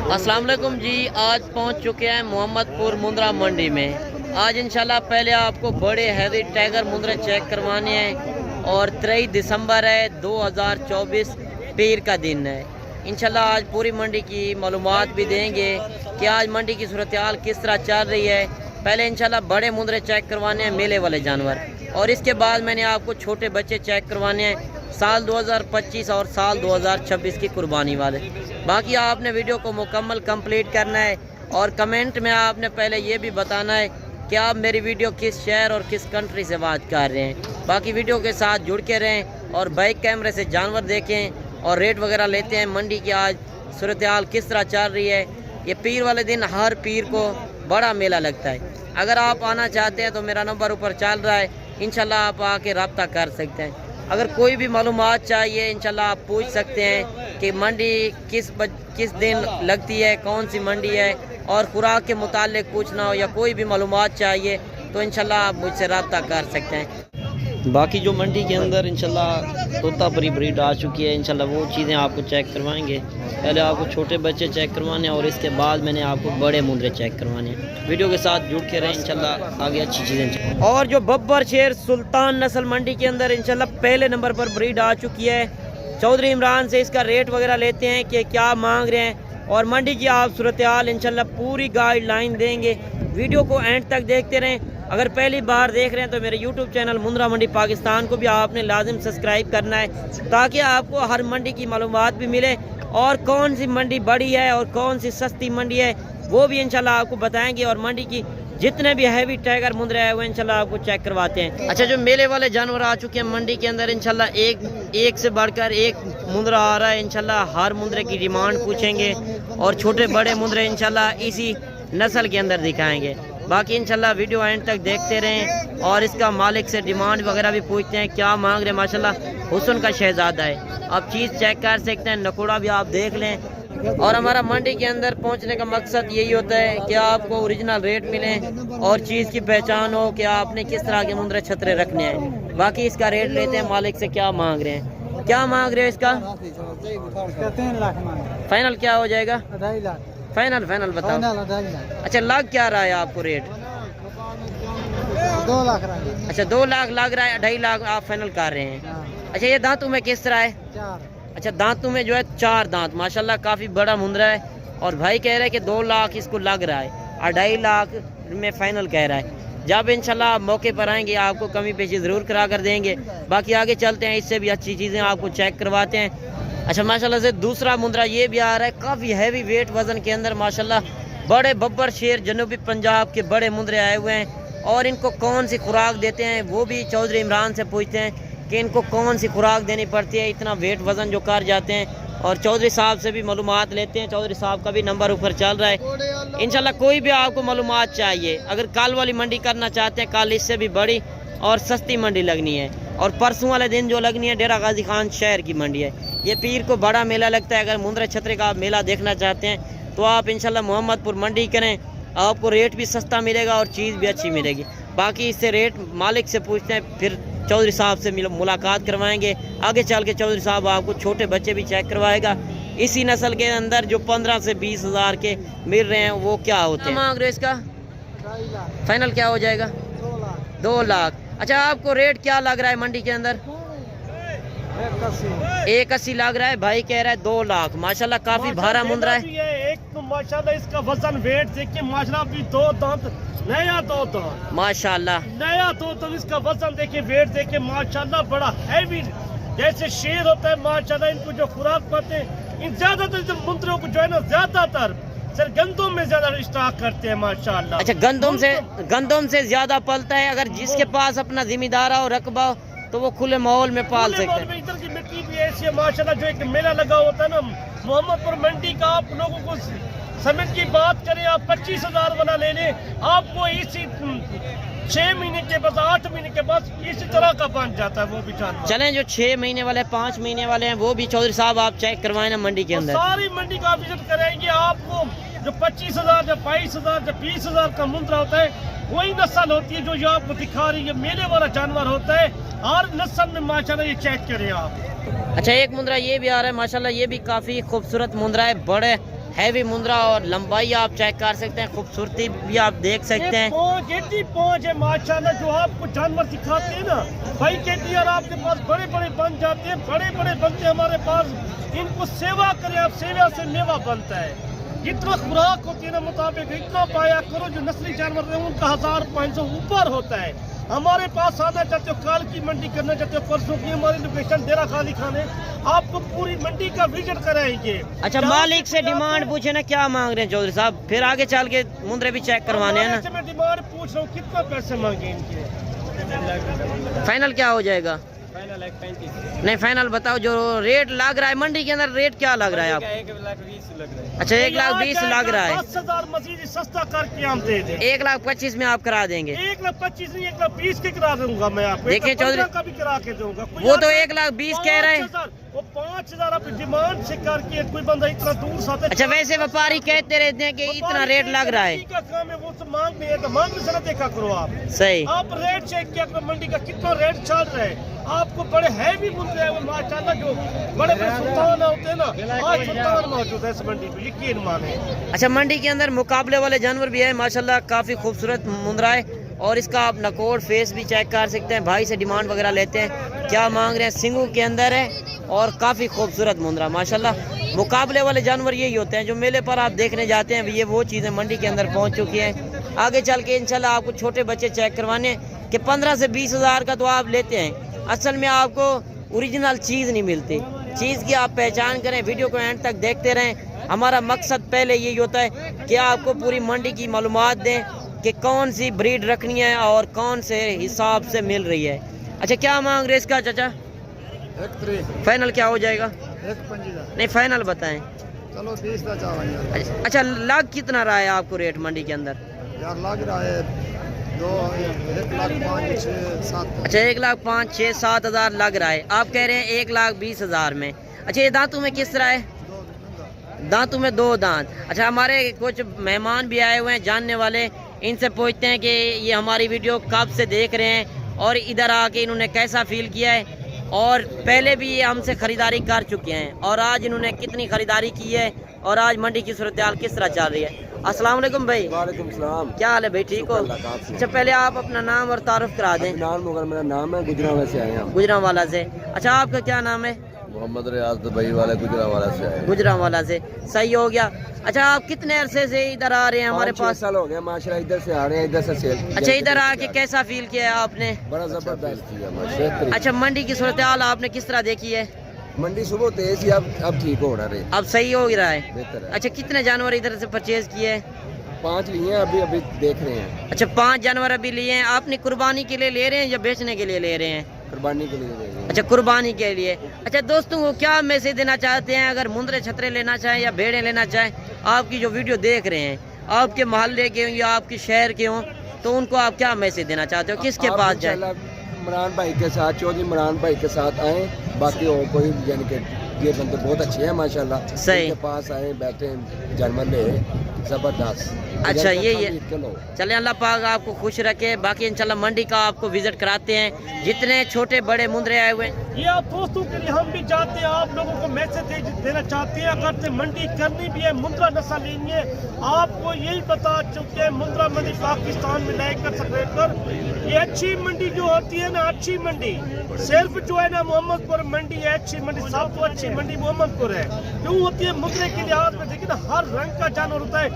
अस्सलाम वालेकुम जी। आज पहुंच चुके हैं मोहम्मदपुर मुंद्रा मंडी में। आज इंशाल्लाह पहले आपको बड़े हैवी टाइगर मुंद्रे चेक करवाने हैं और 23 दिसंबर है 2024 पीर का दिन है। इंशाल्लाह आज पूरी मंडी की मालूमात भी देंगे कि आज मंडी की सूरत हाल किस तरह चल रही है। पहले इंशाल्लाह बड़े मुंद्रे चेक करवाने हैं, मेले वाले जानवर, और इसके बाद मैंने आपको छोटे बच्चे चेक करवाने हैं साल 2025 और साल 2026 की कुर्बानी वाले। बाकी आपने वीडियो को मुकम्मल कंप्लीट करना है और कमेंट में आपने पहले ये भी बताना है कि आप मेरी वीडियो किस शहर और किस कंट्री से बात कर रहे हैं। बाकी वीडियो के साथ जुड़ के रहें और बाइक कैमरे से जानवर देखें और रेट वगैरह लेते हैं। मंडी की आज सूरत हाल किस तरह चल रही है। ये पीर वाले दिन हर पीर को बड़ा मेला लगता है। अगर आप आना चाहते हैं तो मेरा नंबर ऊपर चल रहा है, इंशाल्लाह आप आके रब्ता कर सकते हैं। अगर कोई भी मालूमात चाहिए इंशाल्लाह आप पूछ सकते हैं कि मंडी किस दिन लगती है, कौन सी मंडी है, और खुराक के मुतालिक पूछना हो या कोई भी मालूमात चाहिए तो इंशाल्लाह आप मुझसे रब्ता कर सकते हैं। बाकी जो मंडी के अंदर इंशाल्लाह तोतापुरी ब्रीड आ चुकी है, इंशाल्लाह वो चीज़ें आपको चेक करवाएंगे। पहले आपको छोटे बच्चे चेक करवाने हैं और इसके बाद मैंने आपको बड़े मुंद्रे चेक करवाने हैं। वीडियो के साथ जुड़ के रहें, इंशाल्लाह आगे अच्छी चीज़ें। और जो बब्बर शेर सुल्तान नस्ल मंडी के अंदर इंशाल्लाह पहले नंबर पर ब्रीड आ चुकी है। चौधरी इमरान से इसका रेट वगैरह लेते हैं कि क्या मांग रहे हैं और मंडी की आप सूरत हाल इंशाल्लाह पूरी गाइडलाइन देंगे। वीडियो को एंड तक देखते रहें। अगर पहली बार देख रहे हैं तो मेरे YouTube चैनल मुंद्रा मंडी पाकिस्तान को भी आपने लाजिम सब्सक्राइब करना है ताकि आपको हर मंडी की मालूमात भी मिले और कौन सी मंडी बड़ी है और कौन सी सस्ती मंडी है वो भी इंशाल्लाह आपको बताएंगे। और मंडी की जितने भी हैवी टाइगर मुंद्रे हैं वो इंशाल्लाह आपको चेक करवाते हैं। अच्छा, जो मेले वाले जानवर आ चुके हैं मंडी के अंदर, इंशाल्लाह एक से बढ़कर एक मुंद्रा आ रहा है। इंशाल्लाह हर मुंद्रे की डिमांड पूछेंगे और छोटे बड़े मुंद्रे इंशाल्लाह इसी नस्ल के अंदर दिखाएंगे। बाकी इंशाल्लाह वीडियो एंड तक देखते रहें और इसका मालिक से डिमांड वगैरह भी पूछते हैं क्या मांग रहे हैं। माशाल्लाह हुस्न का शहजादा है, आप चीज़ चेक कर सकते हैं, नकोड़ा भी आप देख लें। और हमारा मंडी के अंदर पहुंचने का मकसद यही होता है कि आपको ओरिजिनल रेट मिले और चीज़ की पहचान हो कि आपने किस तरह के मुंद्रे छतरे रखने हैं। बाकी इसका रेट लेते हैं मालिक से, क्या मांग रहे हैं, क्या मांग रहे हैं इसका। 3 लाख फाइनल क्या हो जाएगा? 2.5 लाख फाइनल बताओ। 2.5 लाख। अच्छा, लग क्या रहा है आपको रेट? 2 लाख। अच्छा, 2 लाख लग रहा है, 2.5 लाख आप फाइनल कर रहे हैं। अच्छा, ये दांतों में किस तरह है? 4। अच्छा, दांतों में जो है 4 दांत, माशाल्लाह काफ़ी बड़ा मुंद्रा है। और भाई कह रहे हैं कि 2 लाख इसको लग रहा है और 2.5 लाख में फाइनल कह रहा है। जब इंशाल्लाह मौके पर आएंगे आपको कमी पेशी ज़रूर करा कर देंगे। बाकी आगे चलते हैं, इससे भी अच्छी चीज़ें आपको चेक करवाते हैं। अच्छा, माशाल्लाह से दूसरा मुंद्रा ये भी आ रहा है, काफ़ी हैवी वेट वज़न के अंदर माशाल्लाह बड़े बब्बर शेर जनूबी पंजाब के बड़े मुंद्रे आए हुए हैं। और इनको कौन सी खुराक देते हैं वो भी चौधरी इमरान से पूछते हैं कि इनको कौन सी खुराक देनी पड़ती है, इतना वेट वज़न जो कर जाते हैं। और चौधरी साहब से भी मालूमात लेते हैं, चौधरी साहब का भी नंबर ऊपर चल रहा है। इंशाल्लाह कोई भी आपको मालूमात चाहिए, अगर कल वाली मंडी करना चाहते हैं, कल इससे भी बड़ी और सस्ती मंडी लगनी है, और परसों वाले दिन जो लगनी है डेरा गाजी खान शहर की मंडी है। ये पीर को बड़ा मेला लगता है। अगर मुंद्रे छतरे का मेला देखना चाहते हैं तो आप इंशाल्लाह मोहम्मदपुर मंडी करें, आपको रेट भी सस्ता मिलेगा और चीज़ भी अच्छी मिलेगी। बाकी इससे रेट मालिक से पूछते हैं, फिर चौधरी साहब से मुलाकात करवाएंगे। आगे चल के चौधरी साहब आपको छोटे बच्चे भी चेक करवाएगा इसी नस्ल के अंदर जो 15 से 20 हज़ार के मिल रहे हैं वो क्या होते हैं। मांग रहे हो इसका? 2.5 लाख। फाइनल क्या हो जाएगा? 2 लाख। 2 लाख। अच्छा, आपको रेट क्या लग रहा है मंडी के अंदर? 1.80 लग रहा है, भाई कह रहा है 2 लाख। माशाल्लाह काफी भारा मुंद्रा है। एक तो माशाल्लाह इसका वजन वेट देखिए, माशाल्लाह भी 2 दांत, नया 2 दांत, माशाल्लाह नया 2 दांत। इसका वजन देखिए, वेट देखिए, माशाल्लाह बड़ा हैवी जैसे शेर होता है। माशाल्लाह इनको जो खुराक पाते हैं, इन ज्यादातर मुंद्रों को जो है ना ज्यादातर सर गंदम में ज्यादा स्टॉक करते हैं माशाल्लाह। अच्छा, गंदम से ज्यादा पलता है। अगर जिसके पास अपना जिम्मेदार हो, रकबा हो, तो वो खुले माहौल में पाल सकते हैं। इधर की मिट्टी भी ऐसी है माशाल्लाह। जो एक मेला लगा होता है ना मोहम्मदपुर मंडी का, आप लोगों को समय की बात करें, आप 25,000 वाला ले लें, आपको इसी 6 महीने के बाद 8 महीने के बाद इसी तरह का बन जाता है वो भी जानवर। चलें, जो 6 महीने वाले 5 महीने वाले हैं वो भी चौधरी साहब आप चेक करवाएं ना मंडी के अंदर। सारी मंडी का विजिट करेंगे आपको। जो 25,000 या 22,000 या 20,000 का मुंद्रा होता है वही नस्ल होती है जो आपको दिखा रही है, मेले वाला जानवर होता है। और नस्ल में माशाल्लाह ये चेक करें आप। अच्छा, एक मुंद्रा ये भी आ रहा है माशाल्लाह, ये भी काफ़ी खूबसूरत मुंद्रा है, बड़े हैवी मुंद्रा और लंबाई आप चेक कर सकते हैं, खूबसूरती भी आप देख सकते हैं। पहुँच है माशाल्लाह। जो आपको जानवर दिखाते हैं ना भाई कहती है, आपके पास बड़े बड़े बन जाते हैं, बड़े बड़े बनते हैं हमारे पास। इनको सेवा करें आप, सेवा से मेवा बनता है। जितना खुराक होती है ना मुताबिक इतना पाया करो। जो नस्ली जानवर है उनका 1500 ऊपर होता है। हमारे पास आना चाहते हो, काल की मंडी करना चाहते हो, परसों की हमारी लोकेशन डेरा खाली खाने, आपको पूरी मंडी का विजिट कराएंगे। अच्छा, मालिक से डिमांड पूछे ना क्या मांग रहे हैं चौधरी साहब, फिर आगे चल के मुंद्रे भी चेक करवाने हैं ना। मैं डिमांड पूछ रहा हूँ कितना पैसे मांगे इनके। फाइनल क्या हो जाएगा? फाइनल 1.35। नहीं फाइनल बताओ, जो रेट लग रहा है मंडी के अंदर, रेट क्या लग रहा है आप? 1,20,000 लग रहा है। अच्छा 1,20,000 लग रहा है। 10,000 मजीद सस्ता करके हम दे दें। 1,25,000 में आप करा देंगे? 1,25,000 नहीं 1,20,000 के करा दूंगा मैं आपको। देखिए चौधरी का भी करा के दूंगा। वो तो 1,20,000 कह रहे हैं। वो 5,000 आप डिमांड से करके कोई बंदा इतना दूर से। अच्छा वैसे व्यापारी कहते रहते हैं कि इतना रेट लग रहा है। का काम है वो तो मांग नहीं है, तो मांग में से देखा करो आप। सही। आप रेट चेक किया करो मंडी का कितना रेट चल रहा है। आपको बड़े हैवी मुद्दे हैं माशाल्लाह। जो बड़े बड़े सुल्तान होते हैं ना, आज सुल्तान मौजूद है इस मंडी पे, यकीन माने। अच्छा मंडी के अंदर मुकाबले वाले जानवर भी है माशाल्लाह, काफी खूबसूरत मुंद्रा है। और इसका आप नकोड़ फेस भी चेक कर सकते हैं। भाई से डिमांड वगैरह लेते हैं, क्या मांग रहे हैं। सिंगू के अंदर है और काफ़ी खूबसूरत मुंद्रा माशाल्लाह। मुकाबले वाले जानवर यही होते हैं जो मेले पर आप देखने जाते हैं। ये वो चीज़ें मंडी के अंदर पहुंच चुकी हैं। आगे चल के इंशाल्लाह आपको छोटे बच्चे चेक करवाने कि 15 से 20,000 का तो आप लेते हैं, असल में आपको ओरिजिनल चीज़ नहीं मिलती। चीज़ की आप पहचान करें, वीडियो को एंड तक देखते रहें। हमारा मकसद पहले यही होता है कि आपको पूरी मंडी की मालूमात दें कि कौन सी ब्रीड रखनी है और कौन से हिसाब से मिल रही है। अच्छा क्या मांग रहे इसका चाचा? 1,3,000। फाइनल क्या हो जाएगा? 1,25,000। नहीं फाइनल बताएं। चलो 20 का चावल। अच्छा लग कितना रहा है आपको रेट मंडी के अंदर? यार लग रहा है 1,05,6,7। अच्छा 1,05,6,7 लग रहा है। आप कह रहे हैं 1,20,000 में। अच्छा ये दांतों में किस तरह है? दांतों में 2 दांत। अच्छा हमारे कुछ मेहमान भी आए हुए हैं जानने वाले, इनसे पूछते हैं कि ये हमारी वीडियो कब से देख रहे हैं और इधर आके इन्होंने कैसा फील किया है, और पहले भी ये हमसे ख़रीदारी कर चुके हैं और आज इन्होंने कितनी ख़रीदारी की है और आज मंडी की सूरत हाल किस तरह चल रही है। अस्सलाम वालेकुम भाई। वालेकुम सलाम। क्या हाल है भाई, ठीक हो? अच्छा पहले आप अपना नाम और तारुफ करा दें। मेरा नाम है, गुजरावाला से आए हैं। गुजरावाला से। अच्छा आपका क्या नाम है? मोहम्मद रियाज दुबई वाले गुजरावाला से आए। गुजरावाला से, सही हो गया। अच्छा आप कितने अरसे से इधर आ रहे हैं हमारे पास? 5 साल हो गया माशाल्लाह, इधर से आ रहे हैं, इधर से सेल। अच्छा इधर आके कैसा फील किया है आपने? बड़ा जबरदस्त किया माशाल्लाह। अच्छा मंडी की सूरत हाल आपने किस तरह देखी है? मंडी सुबह तेज ही, अब ठीक हो रहा है, अब सही हो रहा है। बेहतर है। अच्छा कितने जानवर इधर से परचेज किए? 5 लिए हैं, अभी देख रहे हैं। अच्छा 5 जानवर अभी लिए हैं। आपने कुर्बानी के लिए ले रहे हैं या बेचने के लिए ले रहे हैं? कुर्बानी के लिए ले रहे हैं। अच्छा कुर्बानी के लिए। अच्छा दोस्तों को क्या मैसेज देना चाहते हैं, अगर मुंद्रे छतरे लेना चाहें या भेड़ें लेना चाहें, आपकी जो वीडियो देख रहे हैं, आपके मोहल्ले के हों या आपके शहर के हों, तो उनको आप क्या मैसेज देना चाहते हो, किसके पास जाए? इमरान भाई के साथ, चौधरी इमरान भाई के साथ आए। बाकी और कोई यानी कि ये बंदे बहुत अच्छे हैं माशाल्लाह, सही। इनके पास आए, बैठे, जानवर ले, जबरदस्त। अच्छा ये चले, अल्लाह पाक आपको खुश रखे। बाकी इंशाल्लाह मंडी का आपको विजिट कराते हैं, जितने छोटे बड़े मुंद्रे आए हुए हैं। ये आप दोस्तों के लिए हम भी चाहते हैं, आप लोगों को मैसेज देना चाहते हैं, अगर से मंडी करनी भी है, मुंद्रा नस्ल लेनी है, आपको यही बता चुके हैं, मुंद्रा मंडी पाकिस्तान में नए कर सकते कर। ये अच्छी मंडी जो होती है ना, अच्छी मंडी सिर्फ जो है ना मोहम्मदपुर मंडी है अच्छी मंडी, सबसे अच्छी मंडी मोहम्मदपुर है। क्यों होती है? मुद्रे के लिहाज में देखिए ना, हर रंग का जानवर होता है।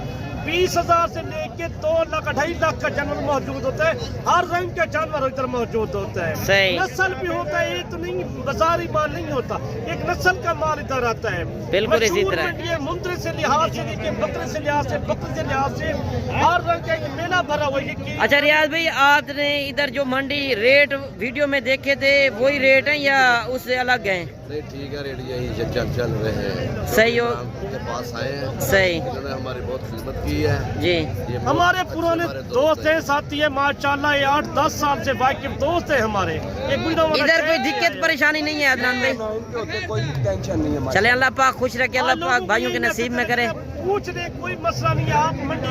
20,000 से लेके 2 लाख 2.5 लाख का जानवर मौजूद होता है। हर रंग का जानवर इधर मौजूद होता है। सही। नस्ल भी होता है, ये तो नहीं बाजारी माल नहीं होता, एक नस्ल का माल इधर आता है। बिल्कुल इसी तरह मुंद्रे से लिहाज से लेके बकरे से लिहाज से, बकरे से लिहाज से, हर रंग का एक मेला भरा हुआ है। अच्छा रियाज भाई, आपने इधर जो मंडी रेट वीडियो में देखे थे वही रेट है या उससे अलग है? रेट ठीक है, रेट यही चल रहे हैं। सही हो के पास आए हैं, सही, उन्होंने हमारी बहुत खिदमत की है जी। हमारे पुराने दोस्त हैं, साथी है माशाल्लाह, ये 8-10 साल से वाकिफ दोस्त है हमारे। इधर कोई दिक्कत परेशानी नहीं है अदनान भाई? कोई टेंशन नहीं है। चले अल्लाह पाक खुश रखे, अल्लाह पाक भाइयों के नसीब में करे। पूछ रहे कोई मसला नहीं है। आप मंडी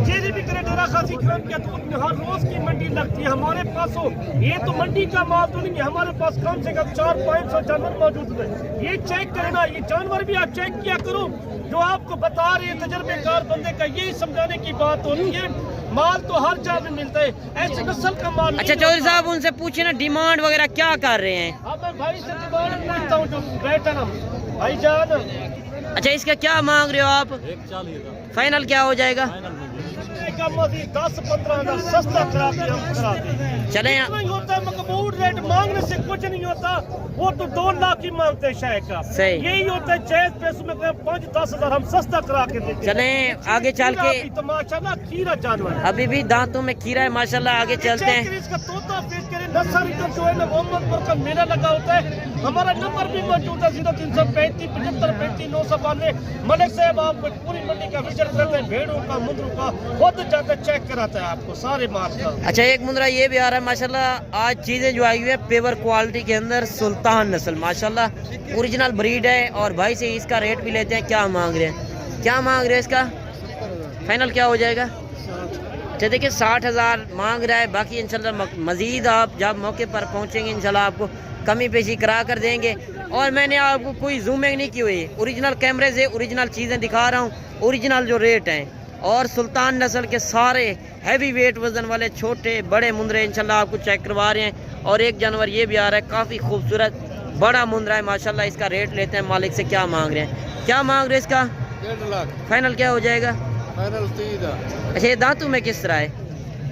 जे भी करें, डेरा खासी खान के दूध हर रोज की मंडी लगती है हमारे पास। हो ये तो मंडी का माल तो नहीं है, हमारे पास कम से कम 400-500 जानवर मौजूद है। ये चेक करना, ये जानवर भी आप चेक किया करो, जो आपको बता रहे हैं तजर्बेकार बंदे का यही समझाने की बात होती है। माल तो हर जगह में मिलता है, ऐसे नस्ल का माल। अच्छा चौधरी साहब, उनसे पूछे ना डिमांड वगैरह क्या कर रहे हैं? अब मैं भाई से डिमांड पूछता हूँ, जो बैठा ना भाई जान। अच्छा इसका क्या मांग रहे हो आप? 140 फाइनल क्या हो जाएगा? 10-15 हजार सस्ता कराते चले नहीं होता, मकबूल रेट मांगने से कुछ नहीं होता। वो तो 2 लाख ही मांगते हैं शायद का। सही। यही होता है, जायज पैसों में 5-10 हजार हम सस्ता करा के देते हैं। चले आगे चल के, तो माशाल्लाह खीरा जानवर है। अभी भी दांतों में खीरा है माशाल्लाह। आगे चलते हैं। इसका तोता पेश करें। नर्सरी का जो है ना मोहम्मदपुर का मेला लगा होता है। हमारा नंबर भी मौजूद है 0335 75 35 992। मलिक साहब आपको पूरी मंडी का विजिट करते हैं, भेड़ों का मुंदरों का खुद जाकर चेक कराता है आपको सारे माल का। अच्छा एक मुंदरा ये भी आ रहा है माशाल्लाह। आज चीजें जो आई हुई है पेवर क्वालिटी के अंदर, सुल्तान नस्ल माशाल्लाह ओरिजिनल ब्रीड है। और भाई से इसका रेट भी लेते हैं। क्या मांग रहे हैं? क्या मांग रहे हैं इसका? फाइनल क्या हो जाएगा? अच्छा देखिए 60,000 मांग रहा है। बाकी इंशाल्लाह मजीद आप जब मौके पर पहुंचेंगे इंशाल्लाह आपको कमी पेशी करा कर देंगे। और मैंने आपको कोई जूमिंग नहीं की हुई, ओरिजिनल कैमरे से ओरिजिनल चीज़ें दिखा रहा हूँ, ओरिजिनल जो रेट हैं। और सुल्तान नस्ल के सारे हैवी वेट वजन वाले छोटे बड़े मुंदरे इंशाल्लाह आपको चेक करवा रहे हैं। और एक जानवर ये भी आ रहा है काफ़ी खूबसूरत बड़ा मुंदरा है माशाल्लाह। इसका रेट लेते हैं मालिक से। क्या मांग रहे हैं? क्या मांग रहे हैं इसका? 1.5 लाख। फाइनल क्या हो जाएगा? फाइनल 30,000। अच्छा ये दांतों में किस तरह है?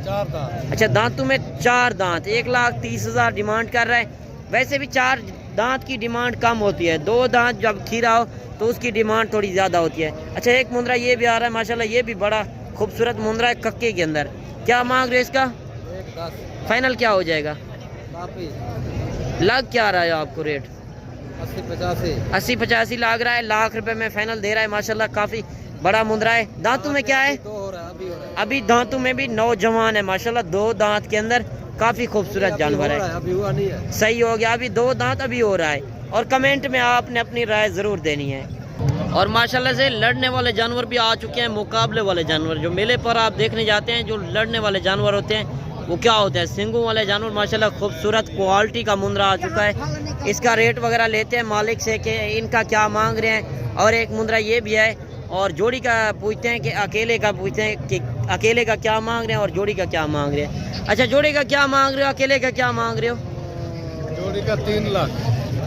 4 दांत। अच्छा दांतों में 4 दांत। 1,30,000 डिमांड कर रहा है। वैसे भी 4 दांत की डिमांड कम होती है, 2 दांत जब खीरा हो तो उसकी डिमांड थोड़ी ज़्यादा होती है। अच्छा एक मुंदरा ये भी आ रहा है माशाल्लाह, ये भी बड़ा खूबसूरत मुंदरा है कक्के के अंदर। क्या मांग रहे हैं इसका? 1.10। फाइनल क्या हो जाएगा? लग क्या रहा है आपको रेट? 80-85 लाग रहा है। लाख रुपए में फाइनल दे रहा है माशाल्लाह। काफ़ी बड़ा मुंदरा है। दांतों में क्या है? अभी दांतों में भी नौजवान है माशाल्लाह। 2 दांत के अंदर काफ़ी खूबसूरत जानवर है। अभी हुआ नहीं है। सही हो गया, अभी 2 दांत अभी हो रहा है। और कमेंट में आपने अपनी राय ज़रूर देनी है। और माशाल्लाह से लड़ने वाले जानवर भी आ चुके हैं, मुकाबले वाले जानवर। जो मेले पर आप देखने जाते हैं, जो लड़ने वाले जानवर होते हैं वो क्या होते हैं? सिंगों वाले जानवर माशाल्लाह खूबसूरत क्वालिटी का मुंदरा आ चुका है। इसका रेट वगैरह लेते हैं मालिक से कि इनका क्या मांग रहे हैं। और एक मुंदरा ये भी है। और जोड़ी का पूछते हैं कि अकेले का पूछते हैं कि अकेले का क्या मांग रहे हैं और जोड़ी का क्या मांग रहे हैं। अच्छा जोड़ी का क्या मांग रहे हो, अकेले का क्या मांग रहे हो? जोड़ी का 3 लाख।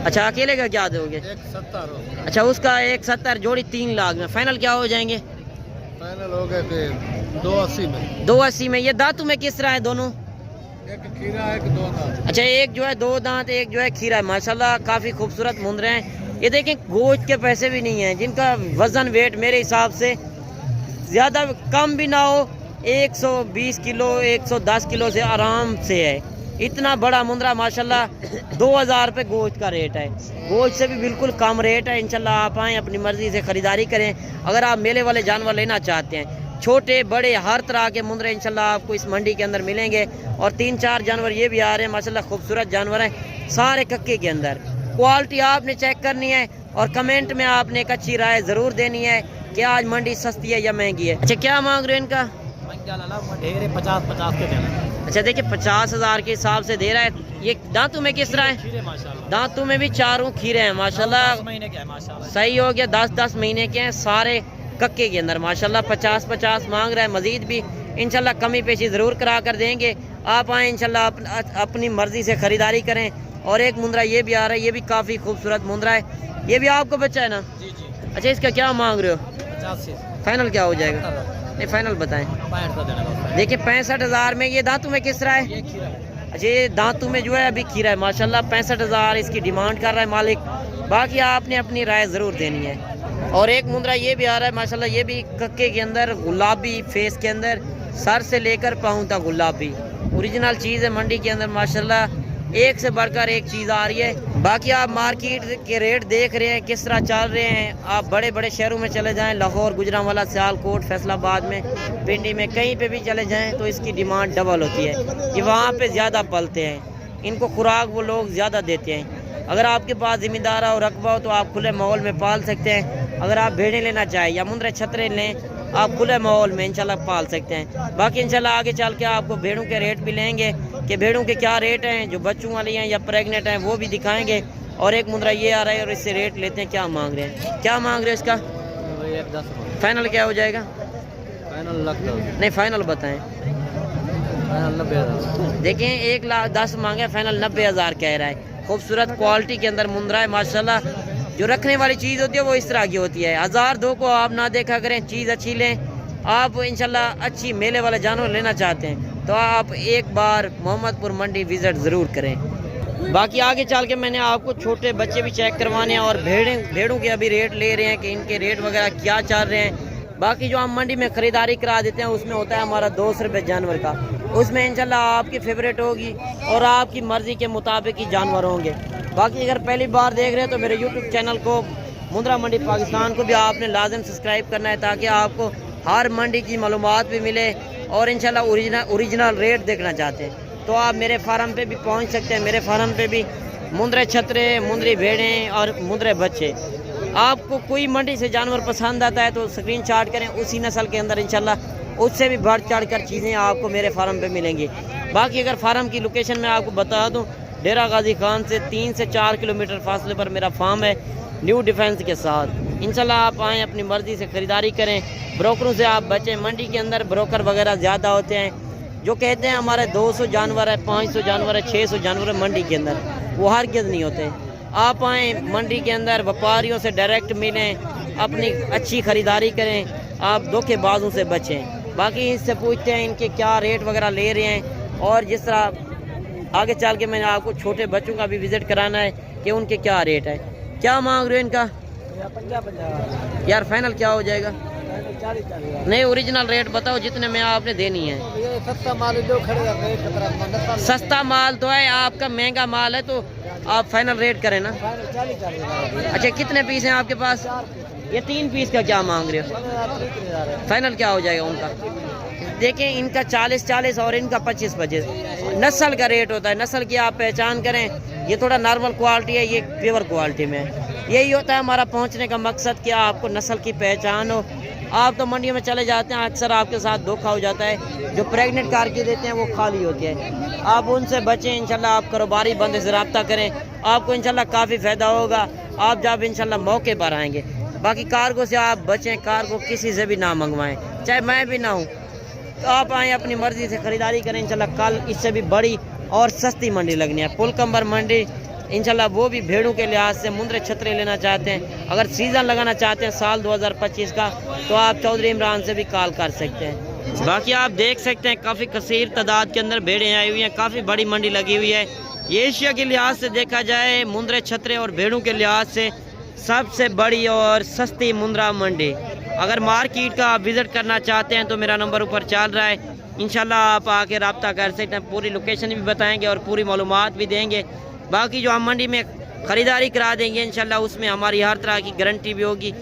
अच्छा अकेले का क्या दोगे? 170। अच्छा उसका 170, जोड़ी 3 लाख में। फाइनल क्या हो जाएंगे? फाइनल हो गए फिर 280 में। 280 में। ये दांतों में किस तरह है दोनों? एक खीरा है, 2 दांत। अच्छा एक जो है 2 दांत, एक जो है खीरा है माशाल्लाह। काफ़ी खूबसूरत मुंदरे हैं। ये देखें गोश्त के पैसे भी नहीं हैं, जिनका वज़न वेट मेरे हिसाब से ज़्यादा कम भी ना हो, 120 किलो 110 किलो से आराम से है। इतना बड़ा मुंदरा माशाल्लाह। 2,000 रुपये गोश्त का रेट है। गोश्त से भी बिल्कुल कम रेट है। इंशाल्लाह आप आएँ, अपनी मर्ज़ी से ख़रीदारी करें। अगर आप मेले वाले जानवर लेना चाहते हैं, छोटे बड़े हर तरह के मुंदरे इंशाल्लाह आपको इस मंडी के अंदर मिलेंगे। और 3-4 जानवर ये भी आ रहे हैं माशाल्लाह, खूबसूरत जानवर हैं सारे कक्के के अंदर। क्वालिटी आपने चेक करनी है और कमेंट में आपने एक अच्छी राय ज़रूर देनी है कि आज मंडी सस्ती है या महंगी है। अच्छा क्या मांग रहे हैं इनका? 50-50 के देना। अच्छा देखिए 50,000 के हिसाब से दे रहा है। ये दांतों में किस तरह है? दांतों में भी 4 खीरे हैं माशाल्लाह। सही हो गया, 10-10 महीने के हैं सारे कक्के के अंदर माशाल्लाह। 50-50 मांग रहा है। मजीद भी इंशाल्लाह कमी पेशी ज़रूर करा कर देंगे। आप आएँ इंशाल्लाह अपनी मर्ज़ी से ख़रीदारी करें। और एक मुंदरा ये भी आ रहा है, ये भी काफ़ी खूबसूरत मुंदरा है। ये भी आपको बच्चा है ना? जी जी। अच्छा इसका क्या मांग रहे हो? 85। फाइनल क्या हो जाएगा? नहीं फाइनल बताएं। देखिए 65,000 में। ये दांतों में किस तरह है? अच्छा ये दांतों में जो है अभी खीरा है माशाल्लाह। 65,000 इसकी डिमांड कर रहा है मालिक। बाकी आपने अपनी राय ज़रूर देनी है। और एक मुंदरा ये भी आ रहा है माशाल्लाह, ये भी कक्के के अंदर गुलाबी फेस के अंदर, सर से लेकर पाँव तक गुलाबी ओरिजिनल चीज़ है मंडी के अंदर माशाल्लाह। एक से बढ़कर एक चीज़ आ रही है। बाकी आप मार्केट के रेट देख रहे हैं किस तरह चल रहे हैं। आप बड़े बड़े शहरों में चले जाएं, लाहौर, गुजरांवाला, सियालकोट, फैसलाबाद में, पिंडी में, कहीं पे भी चले जाएं तो इसकी डिमांड डबल होती है। ये वहाँ पे ज़्यादा पलते हैं, इनको खुराक वो लोग ज़्यादा देते हैं। अगर आपके पास ज़िम्मेदार और रकबा हो तो आप खुले माहौल में पाल सकते हैं। अगर आप भेड़ें लेना चाहें या मुंदरे छतरे लें, आप खुले माहौल में इंशाल्लाह पाल सकते हैं। बाकी इंशाल्लाह आगे चल के आपको भेड़ों के रेट भी लेंगे कि भेड़ों के क्या रेट हैं, जो बच्चों वाली हैं या प्रेग्नेंट हैं वो भी दिखाएंगे। और एक मुंदरा ये आ रहा है और इससे रेट लेते हैं। क्या मांग रहे हैं? क्या मांग रहे हैं इसका? 110 फाइनल क्या हो जाएगा? फाइनल लाख नहीं फाइनल बताएं। फाइनल 90,000। देखें 1,10,000 मांगे, फाइनल 90,000 कह रहा है। खूबसूरत क्वालिटी के अंदर मुंद्रा है माशाल्लाह। जो रखने वाली चीज़ होती है वो इस तरह की होती है। 1,000-2 को आप ना देखा करें, चीज़ अच्छी लें। आप इंशाल्लाह अच्छी मेले वाले जानवर लेना चाहते हैं तो आप एक बार मोहम्मदपुर मंडी विज़िट ज़रूर करें। बाकी आगे चल के मैंने आपको छोटे बच्चे भी चेक करवाने हैं और भेड़ों के अभी रेट ले रहे हैं कि इनके रेट वगैरह क्या चल रहे हैं। बाकी जो हम मंडी में ख़रीदारी करा देते हैं उसमें होता है हमारा 200 रुपये जानवर का। उसमें इंशाल्लाह आपकी फेवरेट होगी और आपकी मर्ज़ी के मुताबिक ही जानवर होंगे। बाकी अगर पहली बार देख रहे हैं तो मेरे यूट्यूब चैनल को मुंद्रा मंडी पाकिस्तान को भी आपने लाजिम सब्सक्राइब करना है ताकि आपको हर मंडी की मालूमात भी मिले और इंशाल्लाह ओरिजिनल रेट देखना चाहते हैं तो आप मेरे फार्म पे भी पहुंच सकते हैं। मेरे फार्म पे भी मुंद्रे छतरे, मुंद्री भेड़ें और मुंद्रे बच्चे। आपको कोई मंडी से जानवर पसंद आता है तो स्क्रीनशॉट करें, उसी नस्ल के अंदर इंशाल्लाह उससे भी बढ़ चढ़ कर चीज़ें आपको मेरे फार्म पे मिलेंगी। बाकी अगर फार्म की लोकेशन मैं आपको बता दूं, डेरा गाजी खान से 3 से 4 किलोमीटर फासले पर मेरा फार्म है न्यू डिफेंस के साथ। इंशाल्लाह आप आएँ, अपनी मर्ज़ी से ख़रीदारी करें, ब्रोकरों से आप बचें। मंडी के अंदर ब्रोकर वगैरह ज़्यादा होते हैं जो कहते हैं हमारे 200 जानवर है, 500 जानवर है, 600 जानवर है मंडी के अंदर, वो हरगिज़ नहीं होते। आप आएँ मंडी के अंदर, व्यापारियों से डायरेक्ट मिलें, अपनी अच्छी ख़रीदारी करें, आप धोखेबाजों से बचें। बाकी इससे पूछते हैं इनके क्या रेट वगैरह ले रहे हैं और जिस तरह आगे चल के मैंने आपको छोटे बच्चों का भी विज़िट कराना है कि उनके क्या रेट है। क्या मांग रहे हो इनका? 50 यार फाइनल क्या हो जाएगा? 40। नहीं ओरिजिनल रेट बताओ जितने में आपने देनी है। ये सस्ता माल जो खड़े सस्ता माल तो है, आपका महंगा माल है तो आप फाइनल रेट करें ना। 40। अच्छा कितने पीस हैं आपके पास? ये 3 पीस का क्या मांग रहे हो? फाइनल क्या हो जाएगा उनका? देखें इनका 40-40 और इनका 25-25 नस्ल का रेट होता है। नस्ल की आप पहचान करें, ये थोड़ा नॉर्मल क्वालिटी है, ये प्योर क्वालिटी में है। यही होता है हमारा पहुंचने का मकसद कि आपको नस्ल की पहचान हो। आप तो मंडियों में चले जाते हैं, अक्सर आपके साथ धोखा हो जाता है। जो प्रेग्नेंट कारके देते हैं वो खाली होती है, आप उनसे बचें। इंशाल्लाह आप कारोबारी बंदे से रब्ता करें, आपको इंशाल्लाह काफ़ी फ़ायदा होगा आप जब इंशाल्लाह मौके पर आएंगे। बाकी कार्गो से आप बचें, कार्गो किसी से भी ना मंगवाएं, चाहे मैं भी ना हूँ। तो आप आएँ, अपनी मर्ज़ी से ख़रीदारी करें। इंशाल्लाह कल इससे भी बड़ी और सस्ती मंडी लगनी है, पुलकम्बर मंडी इंशाल्लाह। वो भी भेड़ों के लिहाज से मुंद्रे छतरे लेना चाहते हैं, अगर सीज़न लगाना चाहते हैं साल 2025 का तो आप चौधरी इमरान से भी कॉल कर सकते हैं। बाकी आप देख सकते हैं काफ़ी कसीर तादाद के अंदर भेड़ें आई हुई हैं, काफ़ी बड़ी मंडी लगी हुई है। ये एशिया के लिहाज से देखा जाए, मुंद्रे छतरे और भेड़ों के लिहाज से सबसे बड़ी और सस्ती मुंद्रा मंडी। अगर मार्केट का आप विज़िट करना चाहते हैं तो मेरा नंबर ऊपर चल रहा है, इंशाल्लाह आप आके रब्ता कर सकते हैं। पूरी लोकेशन भी बताएंगे और पूरी मालूमात भी देंगे। बाकी जो हम मंडी में ख़रीदारी करा देंगे इंशाल्लाह उसमें हमारी हर तरह की गारंटी भी होगी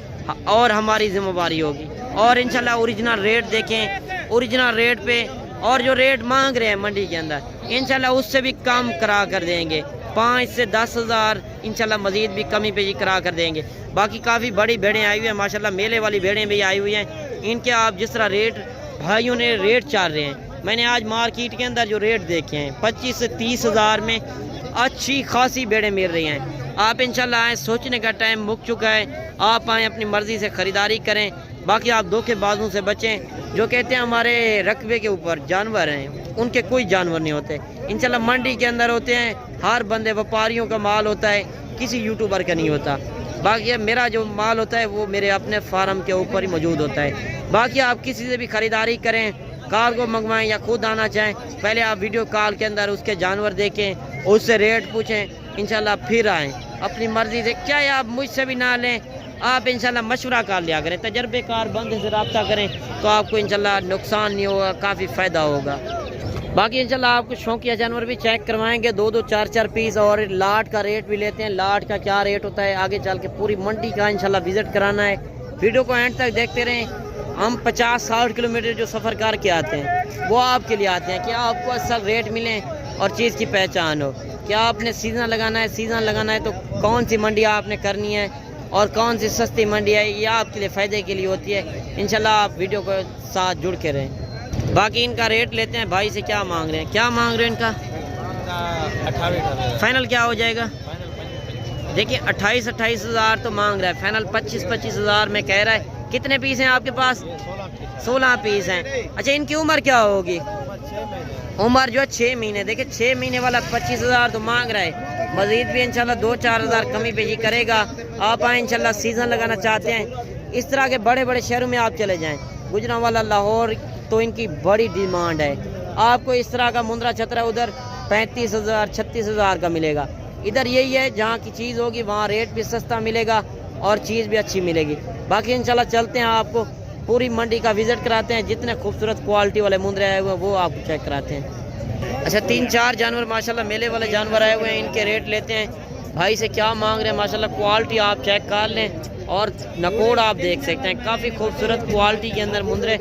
और हमारी जिम्मेवारी होगी। और इंशाल्लाह ओरिजिनल रेट देखें, ओरिजिनल रेट पे और जो रेट मांग रहे हैं मंडी के अंदर इंशाल्लाह उससे भी कम करा कर देंगे। 5 से 10 हज़ार इंशाल्लाह मज़ीद भी कमी पे करा कर देंगे। बाकी काफ़ी बड़ी भेड़ें आई हुई हैं माशाल्लाह, मेले वाली भेड़ें भी आई हुई हैं। इनके आप जिस तरह रेट भाइयों ने रेट चाल रहे हैं, मैंने आज मार्केट के अंदर जो रेट देखे हैं 25 से 30 हज़ार में अच्छी खासी भेड़ें मिल रही हैं। आप इंशाल्लाह आएँ, सोचने का टाइम मुक चुका है, आप आएँ अपनी मर्ज़ी से ख़रीदारी करें। बाकी आप धोखेबाजों से बचें जो कहते हैं हमारे रकबे के ऊपर जानवर हैं, उनके कोई जानवर नहीं होते। इंशाल्लाह मंडी के अंदर होते हैं, हर बंदे व्यापारियों का माल होता है, किसी यूट्यूबर का नहीं होता। बाकी मेरा जो माल होता है वो मेरे अपने फार्म के ऊपर ही मौजूद होता है। बाकी आप किसी से भी ख़रीदारी करें, कार्गो मंगवाएं या खुद आना चाहें, पहले आप वीडियो कॉल के अंदर उसके जानवर देखें, उससे रेट पूछें, इंशाल्लाह फिर आएँ अपनी मर्ज़ी से। क्या आप मुझसे भी ना लें, आप इंशाल्लाह मशवरा कर लिया करें, तजर्बेकार बंदे से रब्ता करें तो आपको इंशाल्लाह नुकसान नहीं होगा, काफ़ी फ़ायदा होगा। बाकी इंशाल्लाह आपको शौकिया जानवर भी चेक करवाएंगे, 2-2, 4-4 पीस, और लाट का रेट भी लेते हैं। लाट का क्या रेट होता है आगे चल के पूरी मंडी का इंशाल्लाह विज़िट कराना है। वीडियो को एंड तक देखते रहें। हम 50-60 किलोमीटर जो सफ़र करके आते हैं वो आपके लिए आते हैं कि आपको असल रेट मिलें और चीज़ की पहचान हो। क्या आपने सीज़न लगाना है, सीज़न लगाना है तो कौन सी मंडी आपने करनी है और कौन सी सस्ती मंडी है, ये आपके लिए फ़ायदे के लिए होती है। इंशाल्लाह आप वीडियो के साथ जुड़ के रहें। बाकी इनका रेट लेते हैं भाई से, क्या मांग रहे हैं, क्या मांग रहे हैं इनका? 28 फाइनल क्या हो जाएगा? देखिए 28-28 हज़ार तो मांग रहा है, फाइनल 25-25 हज़ार में कह रहा है। कितने पीस हैं आपके पास? 16 पीस हैं। अच्छा, इनकी उम्र क्या होगी? उम्र जो है 6 महीने। देखिए 6 महीने वाला 25,000 तो मांग रहा है। मजीद भी इंशाल्लाह 2-4 हज़ार कमी पेशी करेगा। आप आए इंशाल्लाह, सीज़न लगाना चाहते हैं इस तरह के बड़े बड़े शहरों में आप चले जाएं, गुजरांवाला, लाहौर, तो इनकी बड़ी डिमांड है। आपको इस तरह का मुंद्रा छतरा उधर 35,000 36,000 का मिलेगा। इधर यही है, जहाँ की चीज़ होगी वहाँ रेट भी सस्ता मिलेगा और चीज़ भी अच्छी मिलेगी। बाकी इंशाल्लाह चलते हैं, आपको पूरी मंडी का विज़िट कराते हैं। जितने खूबसूरत क्वालिटी वाले मुंद्रे आए हुए हैं वो आपको चेक कराते हैं। अच्छा, 3-4 जानवर माशाल्लाह मेले वाले जानवर आए हुए हैं, इनके रेट लेते हैं। भाई से क्या मांग रहे हैं, माशाल्लाह क्वालिटी आप चेक कर लें। और नकोड़ आप देख सकते हैं, काफ़ी खूबसूरत क्वालिटी के अंदर मुंद्रे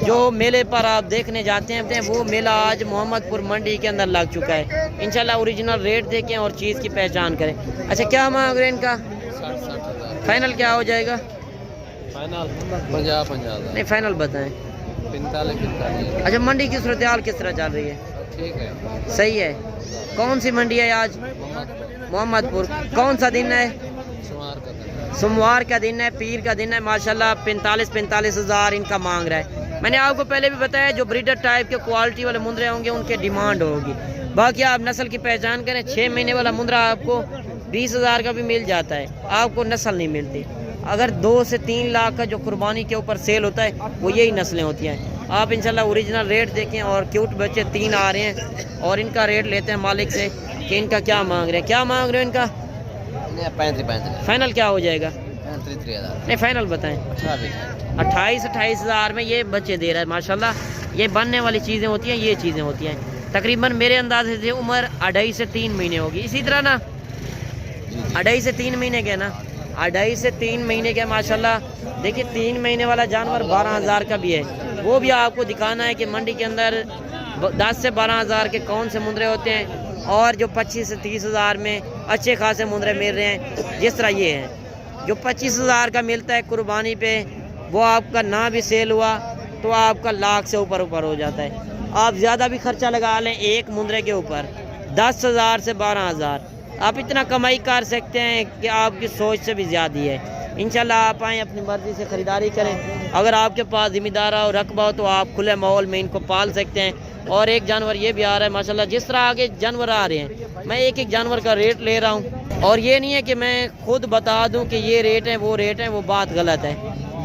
जो मेले पर आप देखने जाते हैं, वो मेला आज मोहम्मदपुर मंडी के अंदर लग चुका है। इंशाल्लाह ओरिजिनल रेट देखें और चीज़ की पहचान करें। अच्छा, क्या मांग रहे हैं इनका? फाइनल क्या हो जाएगा? फाइनल 50,000 नहीं, फाइनल बताएं। 45। अच्छा, मंडी की सूरत हाल किस तरह चल रही है? ठीक है, सही है। कौन सी मंडी है आज? मोहम्मदपुर। कौन सा दिन है? सोमवार का दिन है, पीर का दिन है। माशाल्लाह 45 हज़ार इनका मांग रहा है। मैंने आपको पहले भी बताया, जो ब्रीडर टाइप के क्वालिटी वाले मुंद्रे होंगे उनके डिमांड होगी। बाकी आप नस्ल की पहचान करें। 6 महीने वाला मुंद्रा आपको 20,000 का भी मिल जाता है, आपको नस्ल नहीं मिलती। अगर 2 से 3 लाख का जो कुर्बानी के ऊपर सेल होता है वो यही नस्लें होती हैं। आप इंशाल्लाह ओरिजिनल रेट देखें। और क्यूट बच्चे 3 आ रहे हैं और इनका रेट लेते हैं मालिक से कि इनका क्या मांग रहे हैं। क्या मांग रहे हो इनका? 35। फाइनल क्या हो जाएगा? 33,000। नहीं, फाइनल बताएं। 28 हज़ार में ये बच्चे दे रहा है माशाल्लाह। ये बनने वाली चीज़ें होती हैं, ये चीज़ें होती हैं। तकरीबन मेरे अंदाजे से उम्र 2.5 से 3 महीने होगी, इसी तरह ना? 2.5 से 3 महीने के ना, 2.5 से 3 महीने के माशाल्लाह। देखिए 3 महीने वाला जानवर 12,000 का भी है, वो भी आपको दिखाना है कि मंडी के अंदर 10 से 12,000 के कौन से मुंद्रे होते हैं और जो 25 से 30 हज़ार में अच्छे खासे मुंद्रे मिल रहे हैं। जिस तरह ये है, जो 25,000 का मिलता है कुर्बानी पे, वो आपका ना भी सेल हुआ तो आपका लाख से ऊपर हो जाता है। आप ज़्यादा भी खर्चा लगा लें एक मुंद्रे के ऊपर, 10,000 से 12,000 आप इतना कमाई कर सकते हैं कि आपकी सोच से भी ज़्यादा है। इंशाल्लाह आप आएँ, अपनी मर्ज़ी से ख़रीदारी करें। अगर आपके पास ज़िम्मेदार और रकबा हो तो आप खुले माहौल में इनको पाल सकते हैं। और एक जानवर ये भी आ रहा है माशाल्लाह। जिस तरह आगे जानवर आ रहे हैं, मैं एक एक जानवर का रेट ले रहा हूँ। और ये नहीं है कि मैं खुद बता दूँ कि ये रेट है, वो बात गलत है।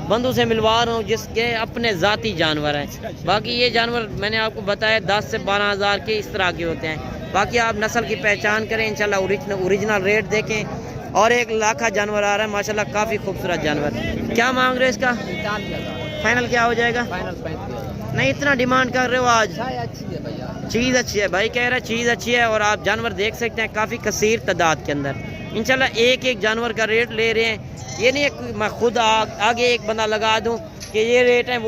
बंधु से मिलवा रहा हूँ जिसके अपने ज़ाती जानवर हैं। बाकी ये जानवर मैंने आपको बताया 10 से 12,000 के इस तरह के होते हैं। बाकी आप नस्ल की पहचान करें, इंशाल्लाह ओरिजिनल रेट देखें। और 1 लाख जानवर आ रहा है माशाल्लाह, काफ़ी खूबसूरत जानवर। क्या मांग रहे हो इसका? फाइनल क्या हो जाएगा? नहीं, इतना डिमांड कर रहे हो आज? चीज़ अच्छी है भाई, कह रहा है चीज़ अच्छी है। और आप जानवर देख सकते हैं काफ़ी कसीर तादाद के अंदर। इंशाल्लाह एक एक जानवर का रेट ले रहे हैं। ये नहीं है मैं खुद आगे एक बंदा लगा दूं कि ये रेट है,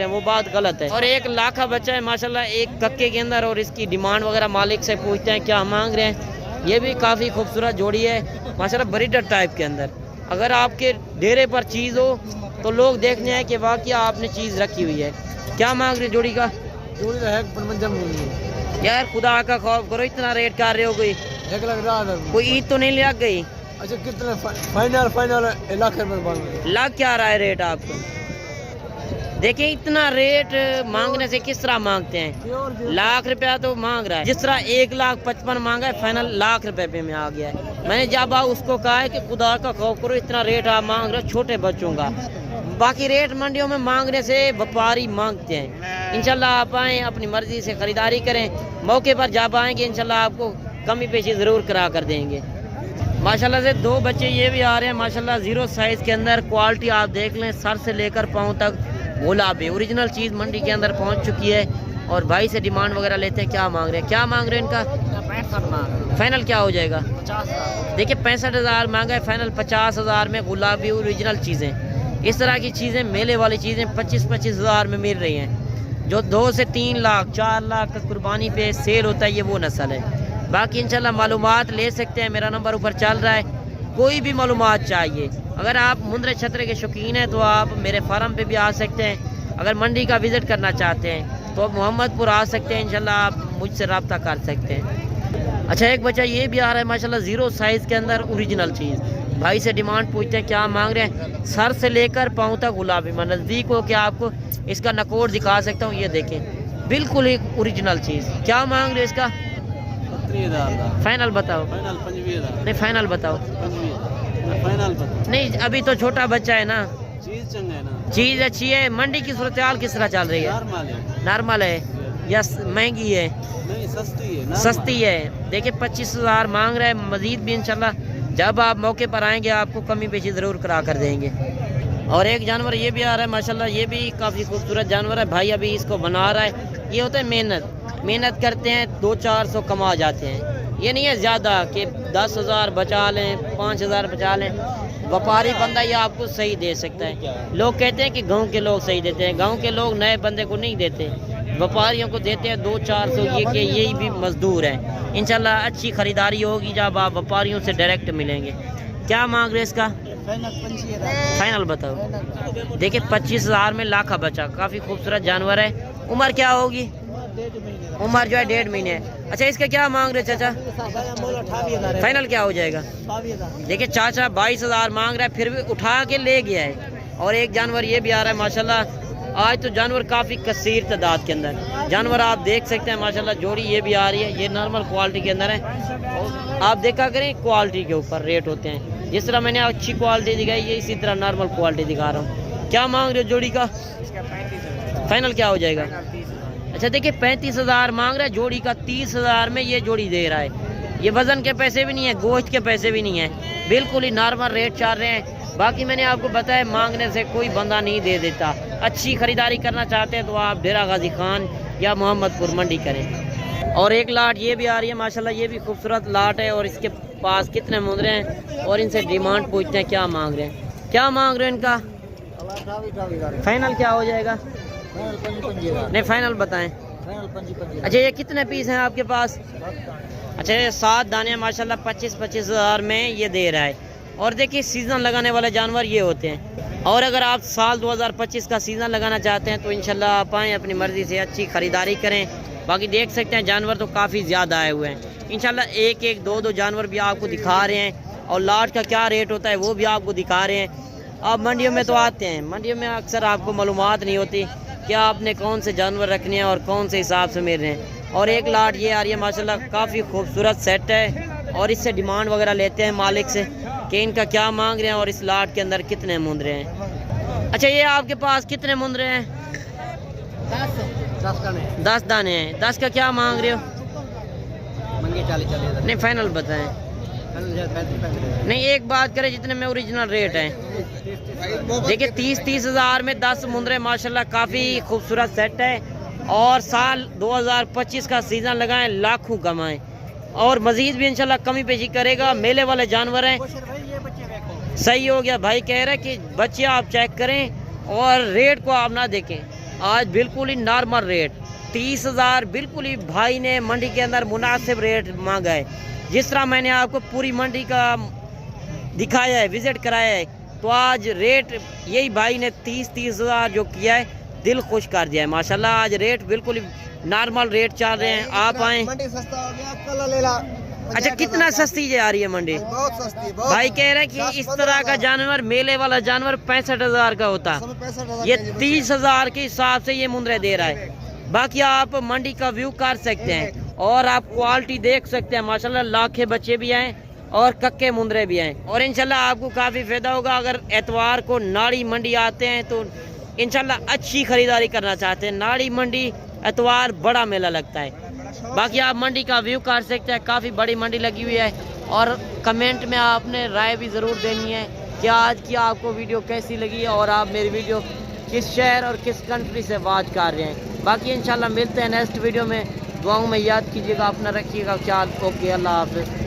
वो बात गलत है। और 1 लाख का बच्चा है माशाल्लाह एक कक्के के अंदर, और इसकी डिमांड वगैरह मालिक से पूछते हैं क्या मांग रहे हैं। ये भी काफ़ी खूबसूरत जोड़ी है माशाल्लाह, ब्रीडर टाइप के अंदर। अगर आपके डेरे पर चीज़ हो तो लोग देखने हैं कि वाकई आपने चीज़ रखी हुई है। क्या मांग रहे जोड़ी का? जोड़ी है 55। यार खुदा का खौफ करो, इतना रेट कर रहे हो। कोई 1,10,000। कोई ईद तो नहीं लग गई? अच्छा, कितने फाइनल 1 लाख रुपये लाख क्या रहा है रेट आपको? देखिए इतना रेट मांगने से किस तरह मांगते हैं। लाख रुपया तो मांग रहा है। जिस तरह 1,55,000 मांगा है, फाइनल लाख रुपए पे में आ गया है। मैंने जब उसको कहा है कि खुदा का खौफ करो, इतना रेट आप मांग रहे हो छोटे बच्चों का। बाकी रेट मंडियों में मांगने से व्यापारी मांगते हैं। इंशाल्लाह आप आएँ, अपनी मर्जी से ख़रीदारी करें। मौके पर जब आएंगे इंशाल्लाह आपको कमी पेशी ज़रूर करा कर देंगे। माशाल्लाह से 2 बच्चे ये भी आ रहे हैं माशाल्लाह, 0 साइज़ के अंदर। क्वालिटी आप देख लें, सर से लेकर पाँव तक गुलाबी ओरिजिनल चीज़ मंडी के अंदर पहुंच चुकी है। और भाई से डिमांड वगैरह लेते हैं। क्या मांग रहे हैं? क्या मांग रहे हैं इनका? 65 फाइनल क्या हो जाएगा? 50,000। देखिए 65,000 मांगा है, फाइनल 50,000 में गुलाबी ओरिजिनल चीज़ें। इस तरह की चीज़ें, मेले वाली चीज़ें 25-25 हज़ार में मिल रही हैं। जो 2 से 3 लाख 4 लाख का कुर्बानी पे सेल होता है, ये वो नस्ल है। बाकी इंशाल्लाह मालूमात ले सकते हैं, मेरा नंबर ऊपर चल रहा है। कोई भी मालूमात चाहिए, अगर आप मुंद्रे छतरे के शौकीन हैं तो आप मेरे फार्म पे भी आ सकते हैं। अगर मंडी का विज़िट करना चाहते हैं तो मोहम्मदपुर आ सकते हैं। इंशाल्लाह आप मुझसे रब्ता कर सकते हैं। अच्छा, एक बच्चा ये भी आ रहा है माशाल्लाह, 0 साइज़ के अंदर ओरिजिनल चीज़। भाई से डिमांड पूछते हैं क्या मांग रहे हैं। सर से लेकर पाँव तक गुलाबी। मैं नज़दीक हो के आपको इसका नकोर दिखा सकता हूँ। ये देखें, बिल्कुल एक ओरिजिनल चीज़। क्या मांग रहे हैं इसका? 30,000 फाइनल बताओ। फाइनल 25,000 नहीं फाइनल बताओ। 25,000 फाइनल बता। नहीं अभी तो छोटा बच्चा है ना, चीज चंगा है ना, चीज़ अच्छी है। मंडी की सूरत हाल किस तरह चल रही है? नॉर्मल है। नॉर्मल है या महंगी है? नहीं सस्ती है, normal। सस्ती है। देखिए 25,000 मांग रहे हैं। मजीद भी इंशाल्लाह जब आप मौके पर आएंगे आपको कमी पेशी ज़रूर करा कर देंगे। और एक जानवर ये भी आ रहा है माशाल्लाह, ये भी काफ़ी खूबसूरत जानवर है। भाई अभी इसको बना रहा है। ये होता है मेहनत करते हैं, 200-400 कमा जाते हैं। ये नहीं है ज़्यादा कि 10,000 बचा लें, 5,000 बचा लें। व्यापारी बंदा ये आपको सही दे सकता है। लोग कहते हैं कि गांव के लोग सही देते हैं, गांव के लोग नए बंदे को नहीं देते, व्यापारियों को देते हैं 200-400। ये कि यही भी मजदूर है। इंशाल्लाह अच्छी ख़रीदारी होगी जब आप व्यापारियों से डायरेक्ट मिलेंगे। क्या मांग रहे इसका? फाइनल बताओ। देखिए 25,000 में लाखा बचा। काफ़ी खूबसूरत जानवर है। उम्र क्या होगी? उम्र जो है 1.5 महीने है। अच्छा इसका क्या मांग रहे चाचा? फाइनल क्या हो जाएगा? देखिए चाचा 22,000 मांग रहा है, फिर भी उठा के ले गया है। और एक जानवर ये भी आ रहा है माशाल्लाह। आज तो जानवर काफ़ी कसीर तादाद के अंदर जानवर आप देख सकते हैं माशाल्लाह। जोड़ी ये भी आ रही है। ये नॉर्मल क्वालिटी के अंदर है। और आप देखा करें क्वालिटी के ऊपर रेट होते हैं। जिस तरह मैंने अच्छी क्वालिटी दिखाई है इसी तरह नॉर्मल क्वालिटी दिखा रहा हूँ। क्या मांग रहे हो जोड़ी का? फाइनल क्या हो जाएगा? अच्छा देखिए 35,000 मांग रहा है जोड़ी का। 30,000 में ये जोड़ी दे रहा है। ये वजन के पैसे भी नहीं है, गोश्त के पैसे भी नहीं है, बिल्कुल ही नॉर्मल रेट चल रहे हैं। बाकी मैंने आपको बताया मांगने से कोई बंदा नहीं दे देता। अच्छी खरीदारी करना चाहते हैं तो आप डेरा गाजी खान या मोहम्मदपुर मंडी करें। और एक लाट ये भी आ रही है माशाल्लाह। ये भी खूबसूरत लाट है। और इसके पास कितने मुंदरे हैं और इनसे डिमांड पूछते हैं क्या मांग रहे हैं। क्या मांग रहे हैं इनका? फाइनल क्या हो जाएगा? नहीं फाइनल बताएं। अच्छा ये कितने पीस हैं आपके पास? अच्छा ये 7 दाने माशाल्लाह 25,000 में ये दे रहा है। और देखिए सीज़न लगाने वाले जानवर ये होते हैं। और अगर आप साल 2025 का सीज़न लगाना चाहते हैं तो इंशाल्लाह आप आएँ, अपनी मर्ज़ी से अच्छी ख़रीदारी करें। बाकी देख सकते हैं जानवर तो काफ़ी ज़्यादा आए हुए हैं। इंशाल्लाह एक एक दो दो जानवर भी आपको दिखा रहे हैं। और लाट का क्या रेट होता है वो भी आपको दिखा रहे हैं। आप मंडियों में तो आते हैं, मंडियों में अक्सर आपको मालूमात नहीं होती कि आपने कौन से जानवर रखने हैं और कौन से हिसाब से मिल रहे हैं। और एक लाट ये आ रही है माशाल्लाह, काफ़ी खूबसूरत सेट है। और इससे डिमांड वगैरह लेते हैं मालिक से कि इनका क्या मांग रहे हैं और इस लाट के अंदर कितने मुंदरे हैं। अच्छा ये आपके पास कितने मुंदरे हैं? 10 दाने हैं। 10 का क्या मांग रहे हो? 40,000 नहीं फाइनल बताएं। नहीं एक बात करें जितने में ओरिजिनल रेट है। देखिए 30,000 में 10 मुंदरे माशाल्लाह काफ़ी खूबसूरत सेट है। और साल 2025 का सीज़न लगाएं, लाखों कमाएं। और मज़ीद भी इंशाल्लाह कमी पेशी करेगा। मेले वाले जानवर हैं। सही हो गया भाई कह रहे कि बच्चे आप चेक करें और रेट को आप ना देखें। आज बिल्कुल ही नॉर्मल रेट 30,000 बिल्कुल ही भाई ने मंडी के अंदर मुनासिब रेट मांगा है। जिस तरह मैंने आपको पूरी मंडी का दिखाया है, विज़िट कराया है, तो आज रेट यही भाई ने 30,000 जो किया है दिल खुश कर दिया है माशाल्लाह। आज रेट बिल्कुल ही नॉर्मल रेट चल रहे हैं। आप आएँ। मंडी सस्ता हो गया, कल ले ला। अच्छा कितना सस्ती जा रही है मंडी? बहुत सस्ती, बहुत भाई कह रहे हैं कि इस तरह का जानवर मेले वाला जानवर 65,000 का होता, ये 30,000 के हिसाब से ये मुंदरे दे रहा है। बाकी आप मंडी का व्यू कर सकते हैं और आप क्वालिटी देख सकते हैं माशाल्लाह। लाखे बच्चे भी हैं और कक्के मुंदरे भी हैं। और इंशाल्लाह आपको काफ़ी फ़ायदा होगा। अगर एतवार को नाड़ी मंडी आते हैं तो इंशाल्लाह अच्छी ख़रीदारी करना चाहते हैं। नाड़ी मंडी एतवार बड़ा मेला लगता है। बाकी आप मंडी का व्यू कर सकते हैं, काफ़ी बड़ी मंडी लगी हुई है। और कमेंट में आपने राय भी ज़रूर देनी है कि आज की आपको वीडियो कैसी लगी और आप मेरी वीडियो किस शहर और किस कंट्री से वॉच कर रहे हैं। बाकी इंशाल्लाह मिलते हैं नेक्स्ट वीडियो में। दुआओं में याद कीजिएगा, अपना रखिएगा ख्याल। ओके अल्लाह हाफ़िज़।